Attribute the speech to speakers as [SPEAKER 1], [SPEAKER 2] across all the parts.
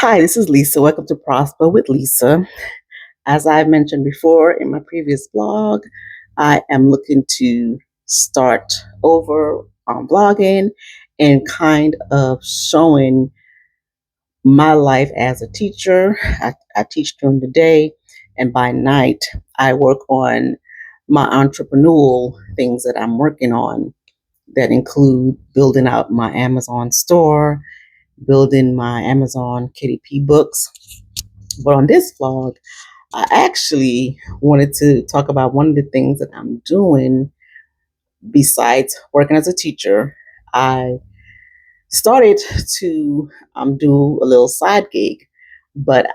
[SPEAKER 1] Hi, this is Lisa. Welcome to Prosper with Lisa. As I mentioned before in my previous blog, I am looking to start over on blogging and kind of showing my life as a teacher. I teach during the day, and by night, I work on my entrepreneurial things that I'm working on that include building out my Amazon store, building my Amazon KDP books. But on this vlog, I actually wanted to talk about one of the things that I'm doing besides working as a teacher. I started to do a little side gig, but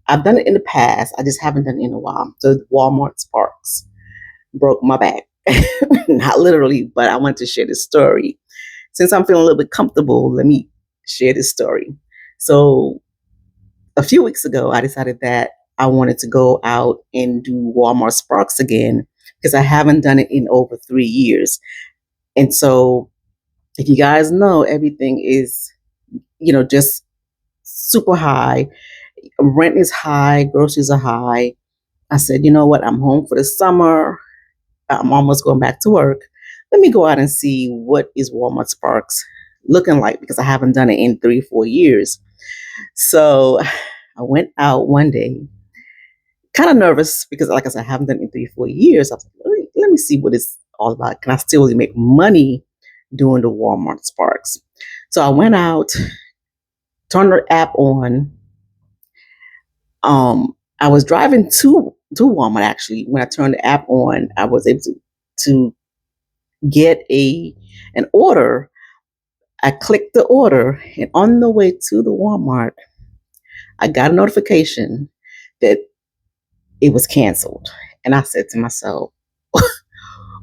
[SPEAKER 1] I've done it in the past. I just haven't done it in a while. So Walmart Sparks broke my back. Not literally, but I want to share this story. Since I'm feeling a little bit comfortable, let me share this story. So a few weeks ago, I decided that I wanted to go out and do Walmart Sparks again because I haven't done it in over 3 years. And so, if you guys know, everything is, just super high. Rent is high, groceries are high. I said, you know what? I'm home for the summer. I'm almost going back to work. Let me go out and see what is Walmart Sparks looking like because I haven't done it in 3, 4 years. So I went out one day kind of nervous because, like I said, I haven't done it in 3, 4 years. I was like, let me see what it's all about. Can I still really make money doing the Walmart Sparks? So I went out, turned the app on. I was driving to Walmart actually. When I turned the app on, I was able to get an order. I clicked the order, and on the way to the Walmart, I got a notification that it was canceled. And I said to myself,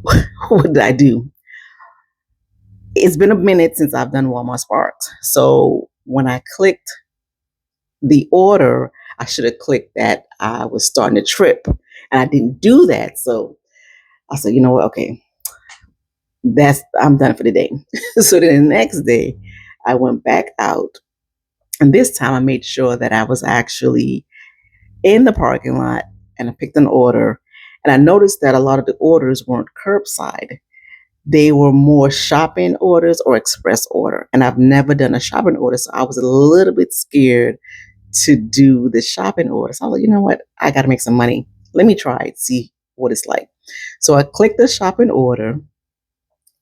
[SPEAKER 1] what did I do? It's been a minute since I've done Walmart Sparks. So when I clicked the order, I should have clicked that I was starting a trip. And I didn't do that. So I said, you know what? Okay, I'm done for the day. So then the next day, I went back out. And this time I made sure that I was actually in the parking lot and I picked an order. And I noticed that a lot of the orders weren't curbside. They were more shopping orders or express order. And I've never done a shopping order. So I was a little bit scared to do the shopping order. So I was like, you know what? I got to make some money. Let me try it, see what it's like. So I clicked the shopping order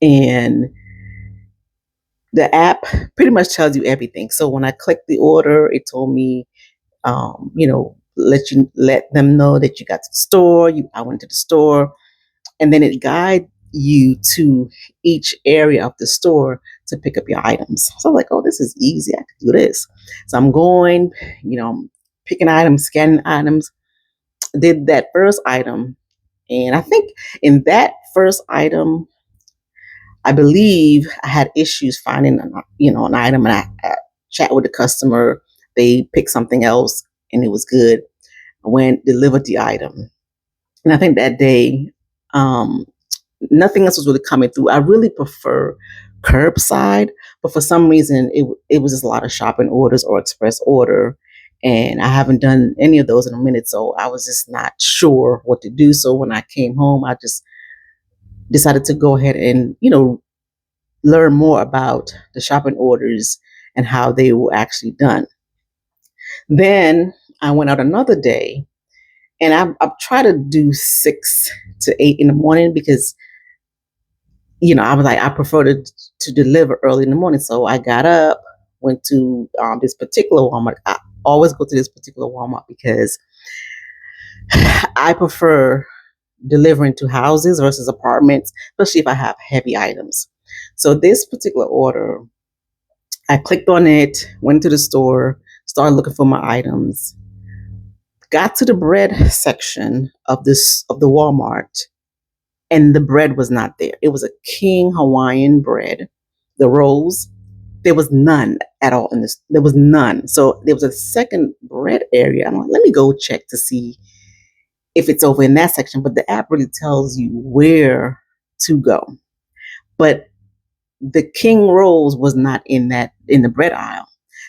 [SPEAKER 1] and the app pretty much tells you everything. So when I clicked the order, it told me, let them know that you got to the store. I went to the store, and then it guides you to each area of the store to pick up your items. So I'm like, oh, this is easy. I could do this. So I'm going, picking items, scanning items. Did that first item, and I think in that first item, I believe I had issues finding, an item, and I chat with the customer. They picked something else, and it was good. I went, delivered the item, and I think that day, um, nothing else was really coming through. I really prefer curbside, but for some reason, it was just a lot of shopping orders or express order, and I haven't done any of those in a minute, so I was just not sure what to do. So when I came home, I just decided to go ahead and learn more about the shopping orders and how they were actually done. Then I went out another day, and I try to do 6 to 8 in the morning because I was like, I prefer to deliver early in the morning. So I got up, went to this particular Walmart. I always go to this particular Walmart because I prefer delivering to houses versus apartments, especially if I have heavy items. So this particular order, I clicked on it, went to the store, started looking for my items, got to the bread section of the Walmart, and the bread was not there. It was a King Hawaiian bread. The rolls, there was none at all in this. There was none. So there was a second bread area. I'm like, let me go check to see if it's over in that section. But the app really tells you where to go. But the King rolls was not in the bread aisle.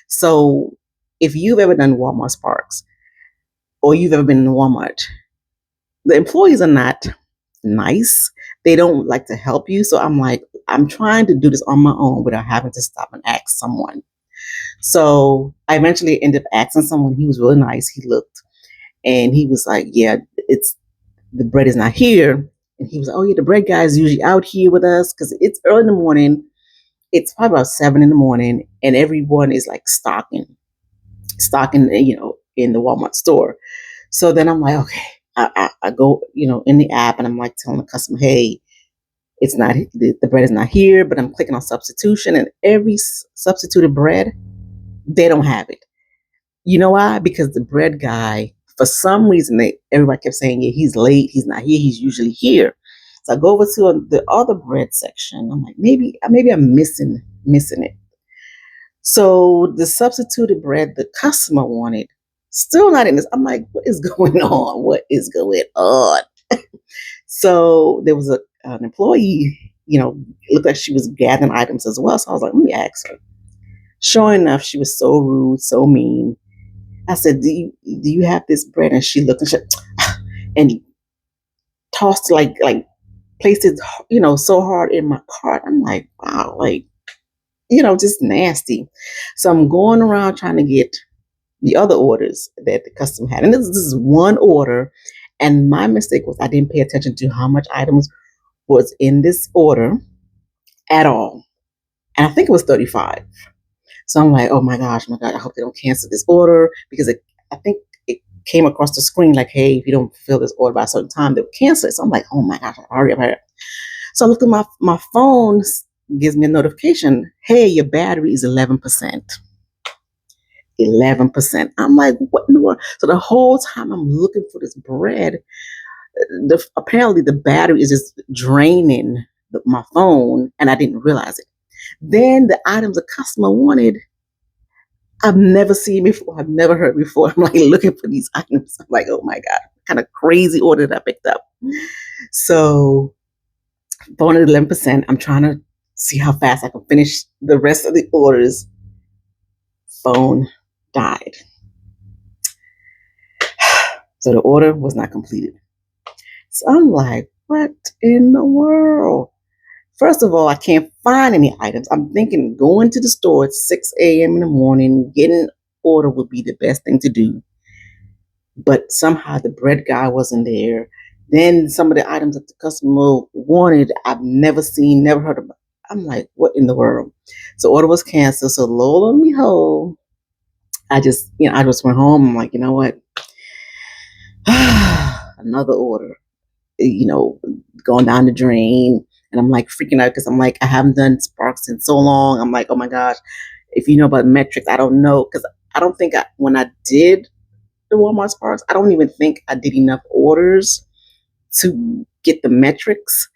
[SPEAKER 1] So if you've ever done Walmart Sparks or you've ever been in Walmart, the employees are not nice. They don't like to help you. So I'm like, I'm trying to do this on my own without having to stop and ask someone. So I eventually ended up asking someone. He was really nice. He looked and he was like, yeah, it's the bread is not here. And he was like, oh yeah, the bread guy is usually out here with us because it's early in the morning. It's probably about 7 in the morning, and everyone is like stocking, in the Walmart store. So then I'm like, okay, I go, in the app, and I'm like telling the customer, hey, it's not the bread is not here, but I'm clicking on substitution, and every substituted bread, they don't have it. You know why? Because the bread guy, for some reason, everybody kept saying, yeah, he's late, he's not here, he's usually here. So I go over to the other bread section. I'm like, maybe I'm missing it. So the substituted bread the customer wanted, still not in this. I'm like, what is going on? What is going on? So there was an employee, it looked like she was gathering items as well. So I was like, let me ask her. Sure enough, she was so rude, so mean. I said, do you have this bread? And she looked and tossed like placed it, so hard in my cart. I'm like, wow, like, just nasty. So I'm going around trying to get the other orders that the customer had. And this is one order. And my mistake was I didn't pay attention to how much items was in this order at all. And I think it was 35. So I'm like, oh my gosh, I hope they don't cancel this order because I think it came across the screen like, hey, if you don't fill this order by a certain time, they'll cancel it. So I'm like, oh my gosh, hurry up, hurry up. So I looked at my phone, gives me a notification, hey, your battery is 11%. 11%. I'm like, what in the world? So the whole time I'm looking for this bread, apparently the battery is just draining my phone, and I didn't realize it. Then the items a customer wanted, I've never seen before. I've never heard before. I'm like looking for these items. I'm like, oh my God, what kind of crazy order that I picked up. So phone at 11%. I'm trying to see how fast I can finish the rest of the orders. Phone died. So the order was not completed. So I'm like, what in the world? First of all, I can't find any items. I'm thinking going to the store at 6 a.m. in the morning, getting an order would be the best thing to do. But somehow the bread guy wasn't there. Then some of the items that the customer wanted, I've never seen, never heard of. I'm like, what in the world? So order was canceled. So lo and behold, I just went home. I'm like, you know what? Another order, going down the drain. And I'm like freaking out because I'm like, I haven't done Sparks in so long. I'm like, oh my gosh, if you know about metrics, I don't know. Because I don't think when I did the Walmart Sparks, I don't even think I did enough orders to get the metrics,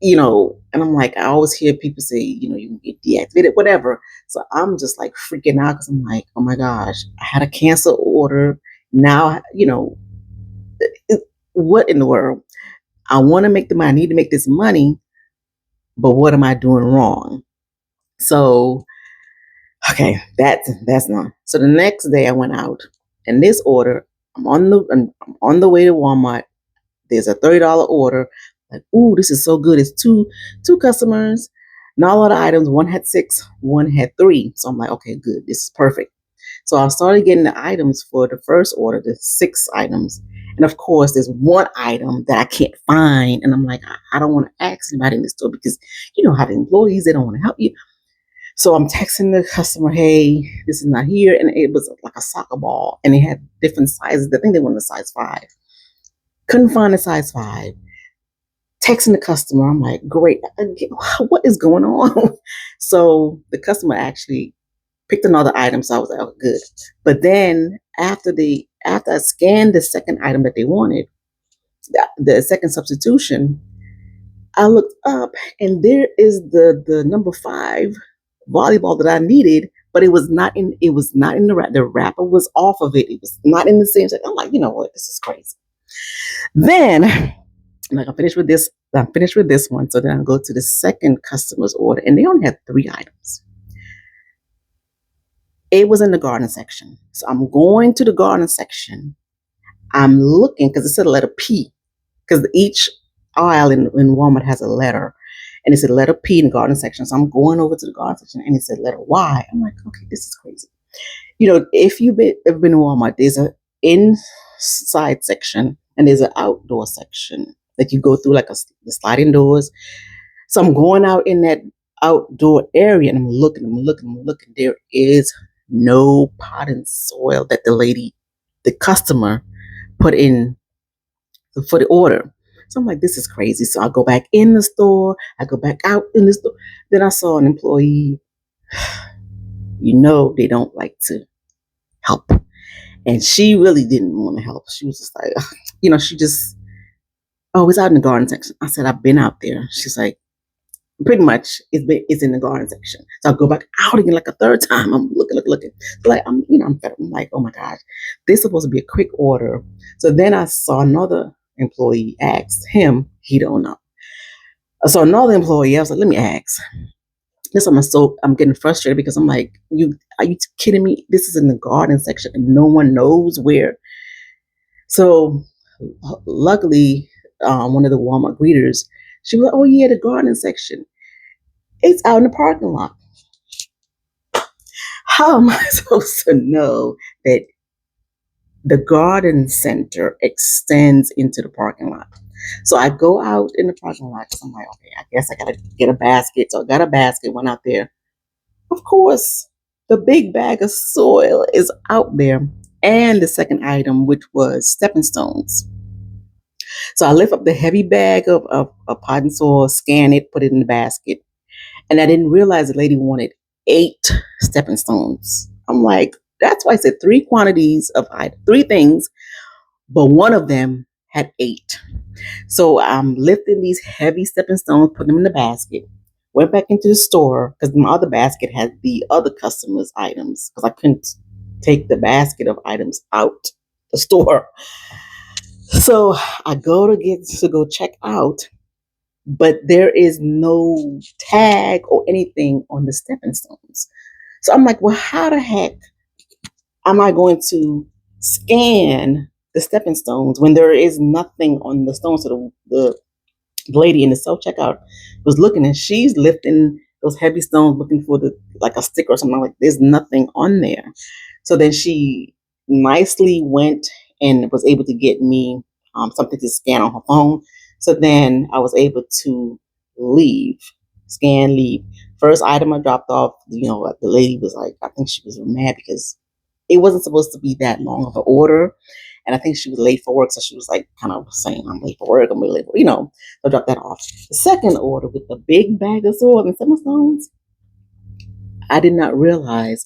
[SPEAKER 1] and I'm like, I always hear people say, you can get deactivated, whatever. So I'm just like freaking out because I'm like, oh my gosh, I had a cancel order. Now, what in the world? I want to make the money. I need to make this money, but what am I doing wrong? So, okay, that's not. So the next day I went out, and this order, I'm on the way to Walmart. There's a $30 order. Like, ooh, this is so good. It's two customers, not a lot of items. One had 6, one had 3. So I'm like, okay, good. This is perfect. So I started getting the items for the first order, the 6 items. And of course, there's one item that I can't find. And I'm like, I don't want to ask anybody in the store because you know how the employees, they don't want to help you. So I'm texting the customer, hey, this is not here. And it was like a soccer ball. And they had different sizes. I think they wanted a size 5. Couldn't find a size 5. Texting the customer, I'm like, great. What is going on? So the customer actually picked another item. So I was like, oh, good. But then after I scanned the second item that they wanted, the second substitution, I looked up and there is the number 5 volleyball that I needed, but it was not in the wrap. The wrapper was off of it. It was not in the same set. I'm like, you know what? This is crazy. Then I'm like, I'm finished with this. I'm finished with this one. So then I go to the second customer's order, and they only had 3 items. It was in the garden section. So I'm going to the garden section. I'm looking because it said a letter P, because each aisle in Walmart has a letter. And it said letter P in the garden section. So I'm going over to the garden section and it said letter Y. I'm like, okay, this is crazy. If you've ever been in Walmart, there's a inside section and there's an outdoor section that you go through, like the sliding doors. So I'm going out in that outdoor area and I'm looking, I'm looking, I'm looking. There is no potting soil that the customer put in for the order. So I'm like, this is crazy. So I go back in the store, I go back out in the store. Then I saw an employee, they don't like to help. And she really didn't want to help. She was just like, she just, oh, it's out in the garden section. I said, I've been out there. She's like, pretty much it's in the garden section. So I go back out again like a third time. I'm looking. So like I'm fed up. I'm like, oh my gosh, this is supposed to be a quick order. So then I saw another employee, asked him, he don't know. So another employee, I was like, let me ask. This I'm getting frustrated because I'm like, are you kidding me? This is in the garden section and no one knows where. So luckily, one of the Walmart greeters, she was like, oh yeah, the garden section. It's out in the parking lot. How am I supposed to know that the garden center extends into the parking lot? So I go out in the parking lot because I'm like, okay, I guess I gotta get a basket. So I got a basket, went out there. Of course, the big bag of soil is out there. And the second item, which was stepping stones. So I lift up the heavy bag of potting soil, scan it, put it in the basket. And I didn't realize the lady wanted 8 stepping stones. I'm like, that's why I said 3 quantities of 3 things, but one of them had 8. So I'm lifting these heavy stepping stones, putting them in the basket. Went back into the store because my other basket had the other customers' items because I couldn't take the basket of items out the store. So I go check out, but there is no tag or anything on the stepping stones. So I'm like, well, how the heck am I going to scan the stepping stones when there is nothing on the stones? So the lady in the self checkout was looking and she's lifting those heavy stones looking for like a sticker or something. Like there's nothing on there. So then she nicely went and was able to get me something to scan on her phone. So then I was able to leave, scan, leave. First item I dropped off, the lady was like, I think she was mad because it wasn't supposed to be that long of an order. And I think she was late for work. So she was like kind of saying, I'm late for work. I'm late for, so I dropped that off. The second order with the big bag of soil and some stones, I did not realize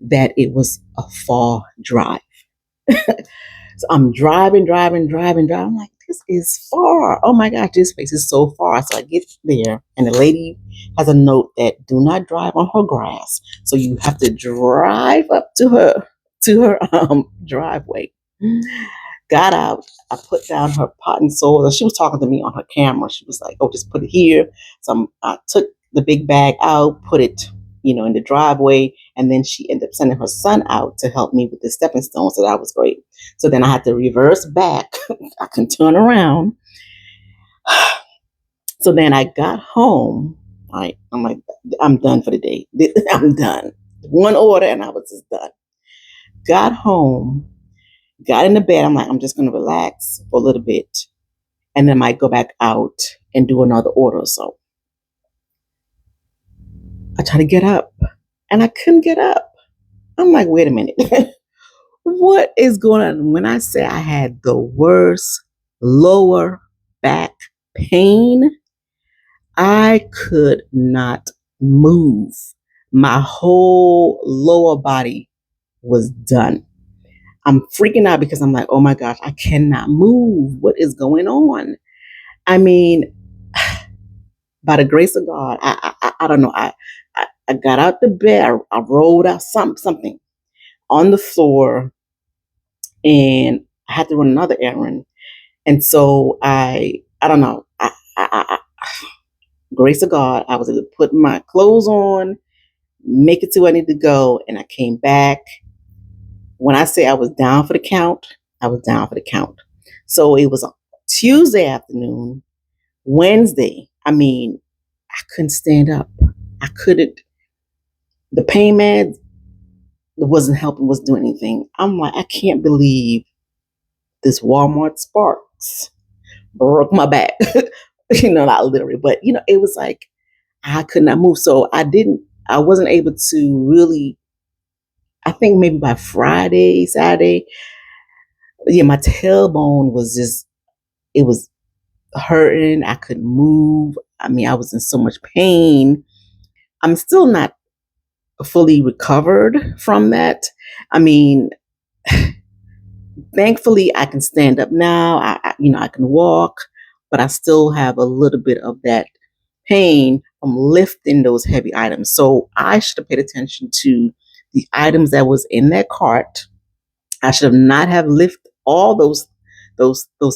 [SPEAKER 1] that it was a far drive. So I'm driving. I'm like, this is far. Oh my gosh, this place is so far. So I get there, and the lady has a note that do not drive on her grass. So you have to drive up to her driveway. Got out. I put down her pot and soil. She was talking to me on her camera. She was like, "Oh, just put it here." So I took the big bag out, put it, in the driveway, and then she ended up sending her son out to help me with the stepping stone. So that was great. So then I had to reverse back. I can turn around. So then I got home. I'm like, I'm done for the day. I'm done. One order, and I was just done. Got home. Got in the bed. I'm like, I'm just going to relax for a little bit. And then I might go back out and do another order or so. I tried to get up and I couldn't get up. I'm like, wait a minute. What is going on? When I say I had the worst lower back pain, I could not move. My whole lower body was done. I'm freaking out because I'm like, oh my gosh, I cannot move. What is going on? I mean, by the grace of God, I don't know. I got out the bed. I rolled out something on the floor, and I had to run another errand. And so I don't know. Grace of God, I was able to put my clothes on, make it to where I need to go, and I came back. When I say I was down for the count, I was down for the count. So it was a Tuesday afternoon, Wednesday. I mean, I couldn't stand up. I couldn't. The pain meds wasn't helping, wasn't doing anything. I'm like, I can't believe this Walmart Sparks broke my back. Not literally, but it was like I could not move. So I wasn't able to really, I think maybe by Friday, Saturday, yeah, my tailbone was just, it was hurting. I couldn't move. I mean, I was in so much pain. I'm still not fully recovered from that. I mean, thankfully, I can stand up now. I can walk, but I still have a little bit of that pain from lifting those heavy items. So I should have paid attention to the items that was in that cart. I should have not have lifted all those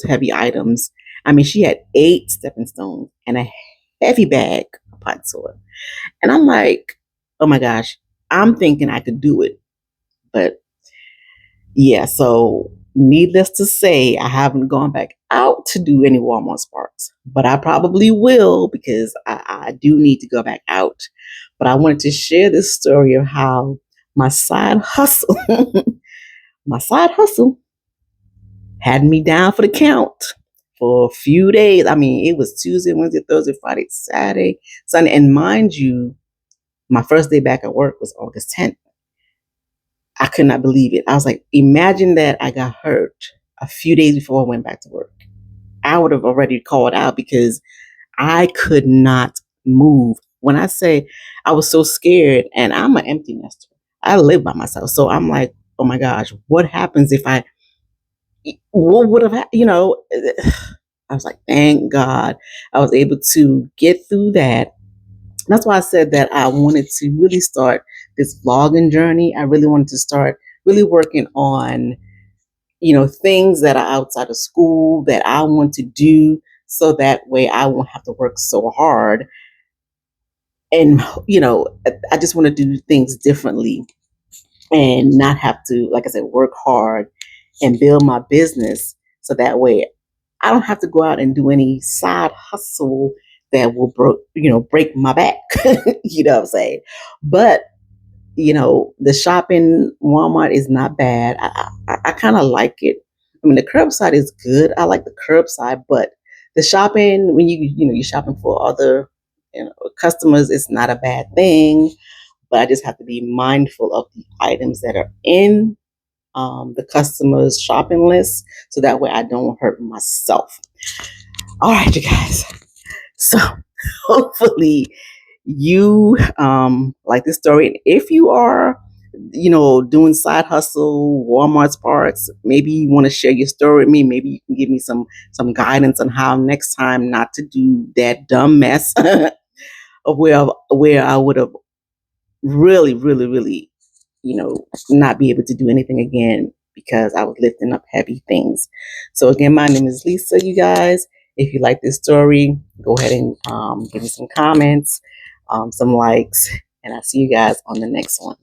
[SPEAKER 1] heavy items. I mean, she had 8 stepping stones and a heavy bag of pot soil. And I'm like, oh my gosh, I'm thinking I could do it. But yeah, so needless to say, I haven't gone back out to do any Walmart Sparks, but I probably will because I do need to go back out. But I wanted to share this story of how my side hustle, my side hustle had me down for the count for a few days. I mean, it was Tuesday, Wednesday, Thursday, Friday, Saturday, Sunday. And mind you, my first day back at work was August 10th. I could not believe it. I was like, imagine that I got hurt a few days before I went back to work. I would have already called out because I could not move. When I say I was so scared, and I'm an empty nester, I live by myself. So I'm like, oh my gosh, what happens if what would have happened? I was like, thank God I was able to get through that. That's why I said that I wanted to really start this vlogging journey. I really wanted to start really working on, things that are outside of school that I want to do so that way I won't have to work so hard. And, I just want to do things differently and not have to, like I said, work hard and build my business so that way I don't have to go out and do any side hustle that will break my back. You know what I'm saying? But the shopping Walmart is not bad. I kind of like it. I mean, the curbside is good. I like the curbside, but the shopping when you're shopping for other customers, it's not a bad thing. But I just have to be mindful of the items that are in the customer's shopping list, so that way I don't hurt myself. All right, you guys. So hopefully you like this story. And if you are, doing side hustle, Walmart Sparks, maybe you want to share your story with me. Maybe you can give me some guidance on how next time not to do that dumb mess of where I would have really, really, really, not be able to do anything again because I was lifting up heavy things. So again, my name is Lisa, you guys. If you like this story, go ahead and give me some comments, some likes, and I'll see you guys on the next one.